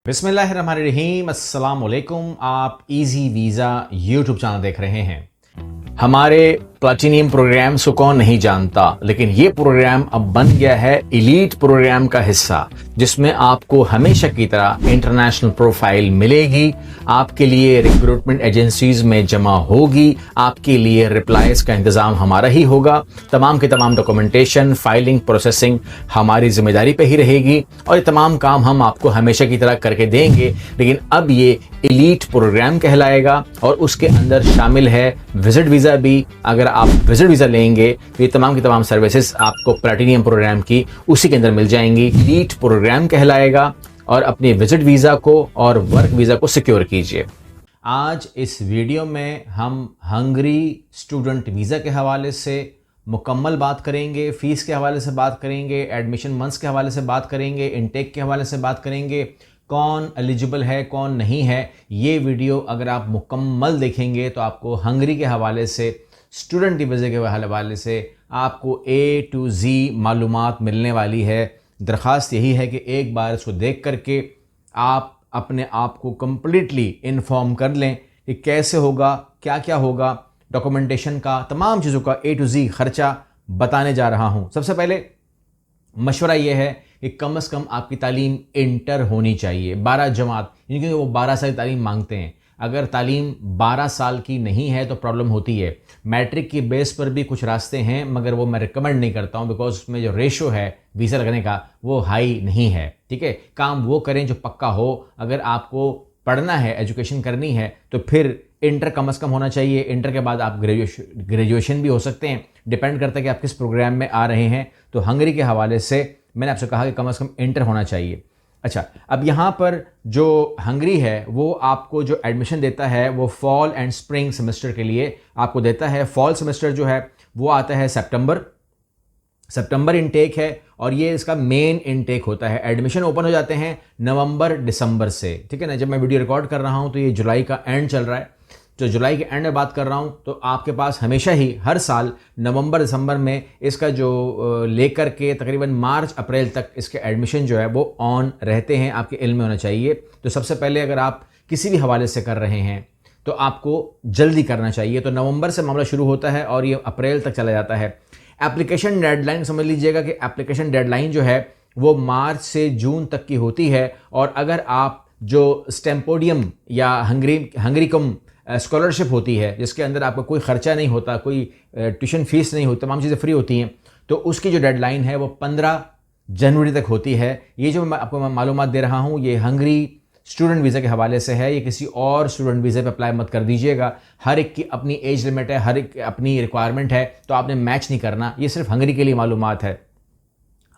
बिस्मिल्लाहिर्रहमानिर्रहीम, अस्सलाम वालेकुम। आप इजी वीज़ा यूट्यूब चैनल देख रहे हैं। हमारे प्लैटिनियम प्रोग्राम्स को कौन नहीं जानता, लेकिन ये प्रोग्राम अब बन गया है एलीट प्रोग्राम का हिस्सा, जिसमें आपको हमेशा की तरह इंटरनेशनल प्रोफाइल मिलेगी, आपके लिए रिक्रूटमेंट एजेंसीज में जमा होगी, आपके लिए रिप्लाईज का इंतजाम हमारा ही होगा, तमाम के तमाम डॉक्यूमेंटेशन, फाइलिंग, प्रोसेसिंग हमारी जिम्मेदारी पे ही रहेगी और ये तमाम काम हम आपको हमेशा की तरह करके देंगे। लेकिन अब ये एलीट प्रोग्राम कहलाएगा और उसके अंदर शामिल है विजिट वीज़ा भी। अगर आप विजिट वीज़ा लेंगे तो ये तमाम की तमाम सर्विसेज आपको प्लैटिनियम प्रोग्राम की उसी के अंदर मिल जाएंगी। एलीट प्रोग्राम कहलाएगा और अपने विजिट वीज़ा को और वर्क वीज़ा को सिक्योर कीजिए। आज इस वीडियो में हम हंगरी स्टूडेंट वीज़ा के हवाले से मुकम्मल बात करेंगे, फ़ीस के हवाले से बात करेंगे, एडमिशन मंथ्स के हवाले से बात करेंगे, इनटेक के हवाले से बात करेंगे, कौन एलिजिबल है कौन नहीं है। ये वीडियो अगर आप मुकम्मल देखेंगे तो आपको हंगरी के हवाले से, स्टूडेंट वीज़े के हवाले से आपको A to Z मालूमात मिलने वाली है। दरख्वास्त यही है कि एक बार इसको देख करके आप अपने आप को कम्प्लीटली इन्फॉर्म कर लें कि कैसे होगा, क्या क्या होगा, डॉक्यूमेंटेशन का, तमाम चीज़ों का A to Z खर्चा बताने जा रहा हूँ। सबसे पहले मशवरा ये है कि कम से कम आपकी तालीम इंटर होनी चाहिए, 12 जमात, क्योंकि वो 12 साल की तालीम मांगते हैं। अगर तालीम 12 साल की नहीं है तो प्रॉब्लम होती है। मैट्रिक की बेस पर भी कुछ रास्ते हैं, मगर वो मैं रिकमेंड नहीं करता हूँ, बिकॉज उसमें जो रेशो है वीज़ा लगने का वो हाई नहीं है। ठीक है, काम वो करें जो पक्का हो। अगर आपको पढ़ना है, एजुकेशन करनी है, तो फिर इंटर कम से कम होना चाहिए। इंटर के बाद आप ग्रेजुएशन भी हो सकते हैं, डिपेंड करता है कि आप किस प्रोग्राम में आ रहे हैं। तो हंगरी के हवाले से मैंने आपसे कहा कि कम से कम इंटर होना चाहिए। अच्छा, अब यहाँ पर जो हंगरी है वो आपको जो एडमिशन देता है वो फॉल एंड स्प्रिंग सेमेस्टर के लिए आपको देता है। फॉल सेमेस्टर जो है वो आता है सितंबर इनटेक है और ये इसका मेन इनटेक होता है। एडमिशन ओपन हो जाते हैं नवंबर दिसंबर से। ठीक है ना, जब मैं वीडियो रिकॉर्ड कर रहा हूँ तो ये जुलाई का एंड चल रहा है, तो जुलाई के एंड में बात कर रहा हूँ। तो आपके पास हमेशा ही हर साल नवंबर दिसंबर में इसका जो लेकर के तकरीबन मार्च अप्रैल तक इसके एडमिशन जो है वो ऑन रहते हैं, आपके इल्म में होना चाहिए। तो सबसे पहले अगर आप किसी भी हवाले से कर रहे हैं तो आपको जल्दी करना चाहिए। तो नवंबर से मामला शुरू होता है और ये अप्रैल तक चला जाता है। एप्लीकेशन डेडलाइन समझ लीजिएगा कि एप्लीकेशन डेडलाइन जो है वो मार्च से जून तक की होती है। और अगर आप जो स्टेम्पोडियम या हंगरीकम स्कॉलरशिप होती है, जिसके अंदर आपका कोई ख़र्चा नहीं होता, कोई ट्यूशन फीस नहीं होती, तमाम चीज़ें फ्री होती हैं, तो उसकी जो डेडलाइन है वो 15 जनवरी तक होती है। ये जो मैं आपको मालूमात दे रहा हूँ ये हंगरी स्टूडेंट वीज़ा के हवाले से है। ये किसी और स्टूडेंट वीज़े पे अप्लाई मत कर दीजिएगा। हर एक की अपनी एज लिमिट है, हर एक अपनी रिक्वायरमेंट है, तो आपने मैच नहीं करना। ये सिर्फ हंगरी के लिए मालूमात है।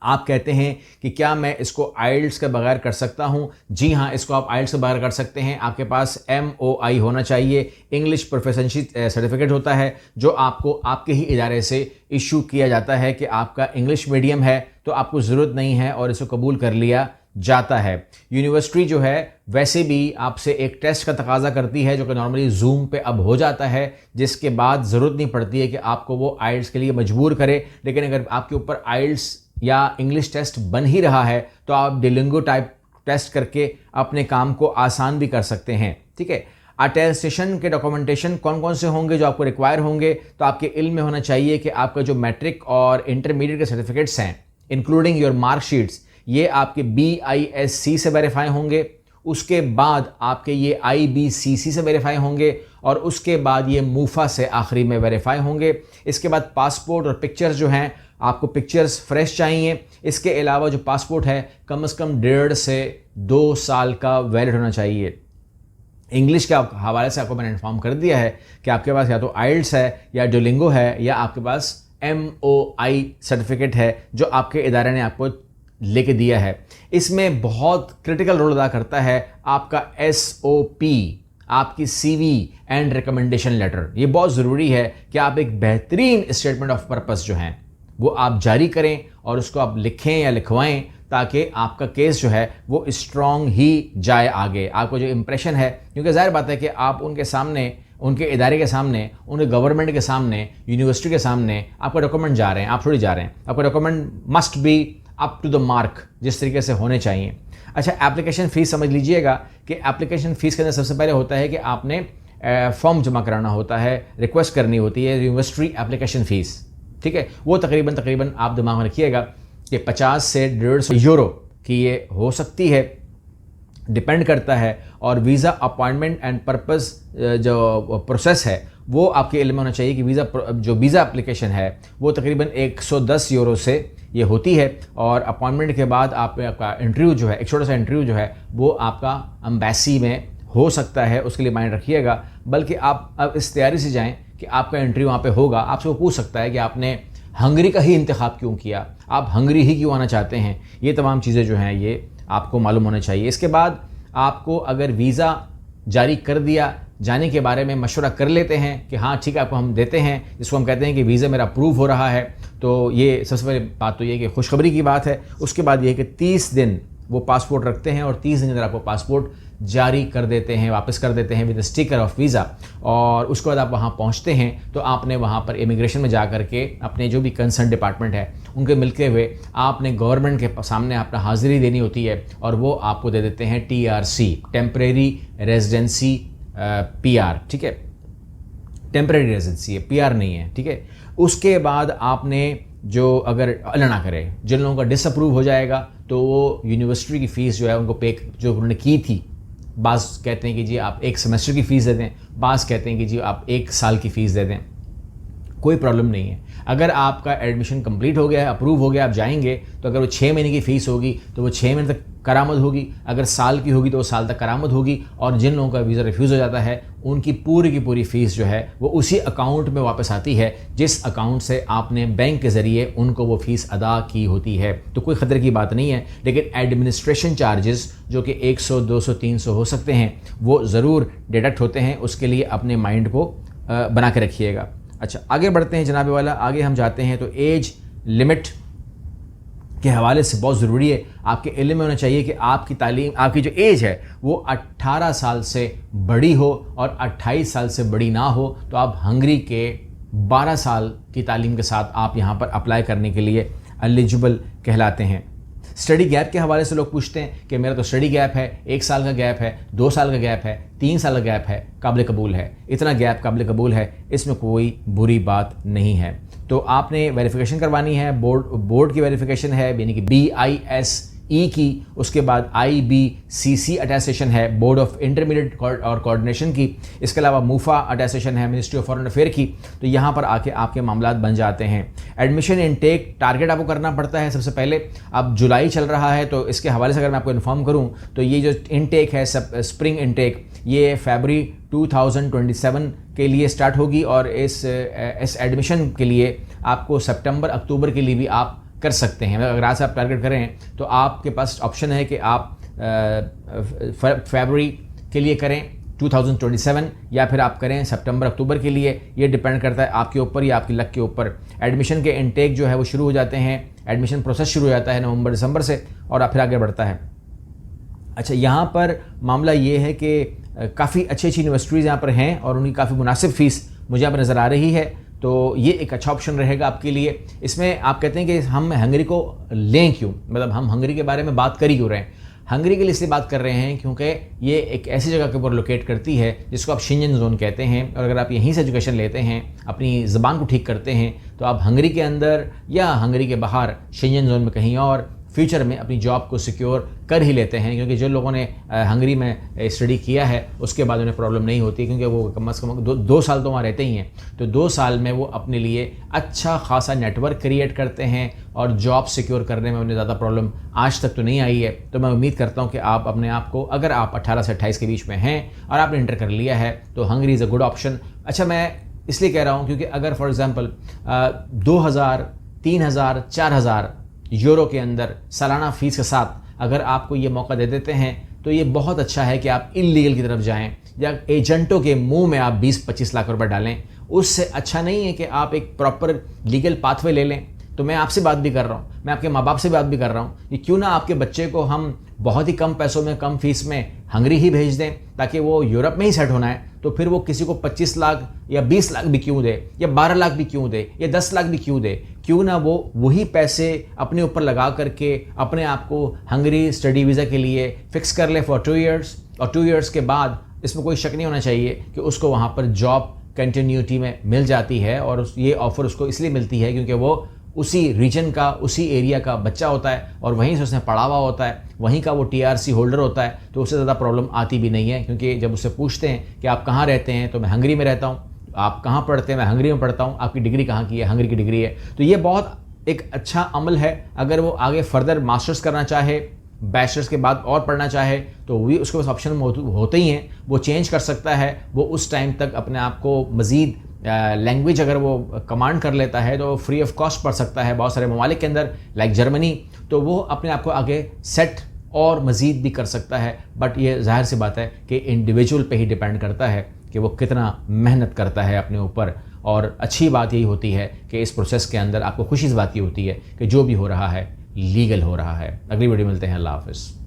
आप कहते हैं कि क्या मैं इसको आइल्स के बगैर कर सकता हूं? जी हाँ, इसको आप आइल्स के बगैर कर सकते हैं। आपके पास MOI होना चाहिए, इंग्लिश प्रोफिशिएंसी सर्टिफिकेट होता है, जो आपको आपके ही इदारे से इशू किया जाता है कि आपका इंग्लिश मीडियम है तो आपको ज़रूरत नहीं है और इसको कबूल कर लिया जाता है। यूनिवर्सिटी जो है वैसे भी आपसे एक टेस्ट का तकाजा करती है, जो कि नॉर्मली जूम पे अब हो जाता है, जिसके बाद ज़रूरत नहीं पड़ती है कि आपको वो आइल्स के लिए मजबूर करे। लेकिन अगर आपके ऊपर आइल्स या इंग्लिश टेस्ट बन ही रहा है तो आप डिलिंगो टाइप टेस्ट करके अपने काम को आसान भी कर सकते हैं। ठीक है, अटेस्टेशन के डॉक्यूमेंटेशन कौन कौन से होंगे जो आपको रिक्वायर होंगे, तो आपके इल्म में होना चाहिए कि आपका जो मैट्रिक और इंटरमीडिएट के सर्टिफिकेट्स हैं, इंक्लूडिंग योर मार्कशीट्स, ये आपके BISC से वेरीफाई होंगे। उसके बाद आपके ये IBCC से वेरीफाई होंगे और उसके बाद ये मूफा से आखिरी में वेरीफाई होंगे। इसके बाद पासपोर्ट और पिक्चर्स जो हैं, आपको पिक्चर्स फ्रेश चाहिए। इसके अलावा जो पासपोर्ट है कम से कम 1.5 से 2 साल का वैलिड होना चाहिए। इंग्लिश के हवाले से आपको मैंने इन्फॉर्म कर दिया है कि आपके पास या तो आइल्स है या डुओलिंगो है या आपके पास MOI सर्टिफिकेट है जो आपके इदारे ने आपको लेके दिया है। इसमें बहुत क्रिटिकल रोल अदा करता है आपका SOP, आपकी CV एंड रिकमेंडेशन लेटर। ये बहुत ज़रूरी है कि आप एक बेहतरीन स्टेटमेंट ऑफ पर्पस जो हैं वो आप जारी करें और उसको आप लिखें या लिखवाएं, ताकि आपका केस जो है वो स्ट्रॉन्ग ही जाए आगे। आपको जो इम्प्रेशन है, क्योंकि ज़ाहिर बात है कि आप उनके सामने, उनके इदारे के सामने, उनके गवर्नमेंट के सामने, यूनिवर्सिटी के सामने आपका डॉक्यूमेंट जा रहे हैं, आप थोड़ी जा रहे हैं। आपका document must be up to the mark जिस तरीके से होने चाहिए। अच्छा, एप्लीकेशन फ़ीस समझ लीजिएगा कि एप्लीकेशन फ़ीस के अंदर सबसे पहले होता है कि आपने फॉर्म जमा कराना होता है, रिक्वेस्ट करनी होती है, यूनिवर्सिटी एप्लीकेशन फ़ीस, ठीक है। वो तकरीबन आप दिमाग में रखिएगा कि 50 से 150 यूरो की ये हो सकती है, डिपेंड करता है। और वीज़ा अपॉइंटमेंट एंड पर्पस जो प्रोसेस है वो आपके इल्म में होना चाहिए कि वीज़ा एप्लीकेशन है वो तकरीबन 110 यूरो से ये होती है। और अपॉइंटमेंट के बाद आपका इंटरव्यू जो है, एक छोटा सा इंटरव्यू जो है वो आपका एम्बेसी में हो सकता है, उसके लिए माइंड रखिएगा। बल्कि आप अब इस तैयारी से जाएं कि आपका इंटरव्यू वहाँ पे होगा, आपसे वो पूछ सकता है कि आपने हंगरी का ही इंतखाब क्यों किया, आप हंगरी ही क्यों आना चाहते हैं। ये तमाम चीज़ें जो हैं ये आपको मालूम होना चाहिए। इसके बाद आपको अगर वीज़ा जारी कर दिया जाने के बारे में मशवरा कर लेते हैं कि हाँ ठीक है आपको हम देते हैं, जिसको हम कहते हैं कि वीज़ा मेरा अप्रूव हो रहा है, तो ये सबसे पहले बात तो ये कि खुशखबरी की बात है। उसके बाद ये कि 30 दिन वो पासपोर्ट रखते हैं और 30 दिन के अंदर आपको पासपोर्ट जारी कर देते हैं, वापस कर देते हैं विद स्टिकर ऑफ वीज़ा। और उसके बाद आप वहाँ पहुँचते हैं तो आपने वहाँ पर इमिग्रेशन में जा कर के अपने जो भी कंसर्न डिपार्टमेंट है उनके मिलते हुए आपने गवर्नमेंट के सामने अपना हाज़िरी देनी होती है और वो आपको दे देते हैं TRC, टेम्परेरी रेजिडेंसी PR, ठीक है, टेम्परेरी रेजिडेंसी है, PR नहीं है, ठीक है। उसके बाद आपने जो अगर अल्लाह ना करे जिन लोगों का डिसअप्रूव हो जाएगा तो वो यूनिवर्सिटी की फ़ीस जो है उनको पे जो उन्होंने की थी, बाज़ कहते हैं कि जी आप 1 सेमेस्टर की फ़ीस दे दें, बाज़ कहते हैं कि जी आप 1 साल की फ़ीस दे दें, कोई प्रॉब्लम नहीं है। अगर आपका एडमिशन कंप्लीट हो गया है, अप्रूव हो गया, आप जाएंगे तो अगर वो 6 महीने की फ़ीस होगी तो वो 6 महीने तक करामद होगी, अगर साल की होगी तो वो साल तक करामद होगी। और जिन लोगों का वीज़ा रिफ्यूज़ हो जाता है उनकी पूरी की पूरी फ़ीस जो है वो उसी अकाउंट में वापस आती है जिस अकाउंट से आपने बैंक के ज़रिए उनको वो फ़ीस अदा की होती है। तो कोई ख़तरे की बात नहीं है। लेकिन एडमिनिस्ट्रेशन चार्जेस जो कि 100, 200, 300 हो सकते हैं वो ज़रूर डिडक्ट होते हैं, उसके लिए अपने माइंड को बना के रखिएगा। अच्छा, आगे बढ़ते हैं जनाब वाला। आगे हम जाते हैं तो एज लिमिट के हवाले से बहुत ज़रूरी है, आपके इल्म में होना चाहिए कि आपकी तालीम, आपकी जो एज है वो 18 साल से बड़ी हो और 28 साल से बड़ी ना हो। तो आप हंगरी के 12 साल की तालीम के साथ आप यहाँ पर अप्लाई करने के लिए एलिजिबल कहलाते हैं। स्टडी गैप के हवाले से लोग पूछते हैं कि मेरा तो स्टडी गैप है, 1 साल का गैप है, 2 साल का गैप है, 3 साल का गैप है, काबिल कबूल है। इतना गैप काबिल कबूल है, इसमें कोई बुरी बात नहीं है। तो आपने वेरिफिकेशन करवानी है, बोर्ड की वेरिफिकेशन है यानी कि BISE की, उसके बाद IBCC अटेस्टेशन है बोर्ड ऑफ इंटरमीडिएट और कोऑर्डिनेशन की, इसके अलावा मूफा अटेस्टेशन है मिनिस्ट्री ऑफ फॉरेन अफेयर की। तो यहाँ पर आके आपके मामलात बन जाते हैं। एडमिशन इनटेक टारगेट आपको करना पड़ता है सबसे पहले। अब जुलाई चल रहा है तो इसके हवाले से अगर मैं आपको इन्फॉर्म करूँ तो ये जो इनटेक है स्प्रिंग इनटेक ये फरवरी 2027 के लिए स्टार्ट होगी और इस एडमिशन के लिए आपको सितंबर अक्टूबर के लिए भी आप कर सकते हैं। अगर आज से आप टारगेट करें तो आपके पास ऑप्शन है कि आप फरवरी के लिए करें 2027 या फिर आप करें सितंबर अक्टूबर के लिए। ये डिपेंड करता है आपके ऊपर या आपकी लक के ऊपर। एडमिशन के इनटेक जो है वो शुरू हो जाते हैं, एडमिशन प्रोसेस शुरू हो जाता है नवंबर दिसंबर से और फिर आगे बढ़ता है। अच्छा, यहाँ पर मामला ये है कि काफ़ी अच्छी यूनिवर्सिटीज़ यहाँ पर हैं और उनकी काफ़ी मुनासिब फ़ीस मुझे यहाँ पर नज़र आ रही है, तो ये एक अच्छा ऑप्शन रहेगा आपके लिए। इसमें आप कहते हैं कि हम हंगरी को लें क्यों, मतलब हम हंगरी के बारे में बात कर ही क्यों रहे हैं। हंगरी के लिए इसलिए बात कर रहे हैं क्योंकि ये एक ऐसी जगह के ऊपर लोकेट करती है जिसको आप शेंजन जोन कहते हैं। और अगर आप यहीं से एजुकेशन लेते हैं, अपनी ज़बान को ठीक करते हैं, तो आप हंगरी के अंदर या हंगरी के बाहर शेंजन जोन में कहीं और फ्यूचर में अपनी जॉब को सिक्योर कर ही लेते हैं। क्योंकि जो लोगों ने हंगरी में स्टडी किया है उसके बाद उन्हें प्रॉब्लम नहीं होती, क्योंकि वो कम से कम 2 साल तो वहाँ रहते ही हैं। तो 2 साल में वो अपने लिए अच्छा खासा नेटवर्क क्रिएट करते हैं और जॉब सिक्योर करने में उन्हें ज़्यादा प्रॉब्लम आज तक तो नहीं आई है। तो मैं उम्मीद करता हूँ कि आप अपने आप को, अगर आप 18 से 28 के बीच में हैं और आपने इंटर कर लिया है तो Hungary is a good option. अच्छा, मैं इसलिए कह रहा हूँ क्योंकि अगर फॉर एग्ज़ाम्पल 2000, 3000, 4000 यूरो के अंदर सालाना फ़ीस के साथ अगर आपको ये मौका दे देते हैं तो ये बहुत अच्छा है कि आप इल्लीगल की तरफ जाएं या एजेंटों के मुंह में आप 20-25 लाख रुपए डालें। उससे अच्छा नहीं है कि आप एक प्रॉपर लीगल पाथवे ले लें। तो मैं आपसे बात भी कर रहा हूँ, मैं आपके माँ बाप से बात भी कर रहा हूँ कि क्यों ना आपके बच्चे को हम बहुत ही कम पैसों में, कम फीस में हंगरी ही भेज दें, ताकि वो यूरोप में ही सेट होना है। तो फिर वो किसी को 25 लाख या 20 लाख भी क्यों दे या 12 लाख भी क्यों दे या 10 लाख भी क्यों दे, क्यों ना वो वही पैसे अपने ऊपर लगा करके अपने आप को हंगरी स्टडी वीज़ा के लिए फ़िक्स कर ले फॉर 2 इयर्स, और 2 इयर्स के बाद इसमें कोई शक नहीं होना चाहिए कि उसको वहाँ पर जॉब कंटिन्यूटी में मिल जाती है। और ये ऑफ़र उसको इसलिए मिलती है क्योंकि वो उसी रीजन का, उसी एरिया का बच्चा होता है और वहीं से उसने पढ़ा हुआ होता है, वहीं का वो TRC होल्डर होता है, तो उससे ज़्यादा प्रॉब्लम आती भी नहीं है। क्योंकि जब उससे पूछते हैं कि आप कहाँ रहते हैं, तो मैं हंगरी में रहता हूँ। आप कहाँ पढ़ते हैं, मैं हंगरी में पढ़ता हूँ। आपकी डिग्री कहाँ की है, हंगरी की डिग्री है। तो ये बहुत एक अच्छा अमल है। अगर वो आगे फर्दर मास्टर्स करना चाहे, बैचलर्स के बाद और पढ़ना चाहे, तो भी उसके पास ऑप्शन होते ही हैं। वो चेंज कर सकता है, वो उस टाइम तक अपने आप को मज़ीद लैंग्वेज अगर वो कमांड कर लेता है तो फ्री ऑफ कॉस्ट पढ़ सकता है बहुत सारे ममालिक के अंदर, लाइक जर्मनी। तो वो अपने आप को आगे सेट और मज़ीद भी कर सकता है। बट ये जाहिर सी बात है कि इंडिविजुअल पे ही डिपेंड करता है कि वो कितना मेहनत करता है अपने ऊपर। और अच्छी बात यही होती है कि इस प्रोसेस के अंदर आपको खुशी इस बात की होती है कि जो भी हो रहा है लीगल हो रहा है। अगली वीडियो मिलते हैं। अल्लाह हाफ़िज़।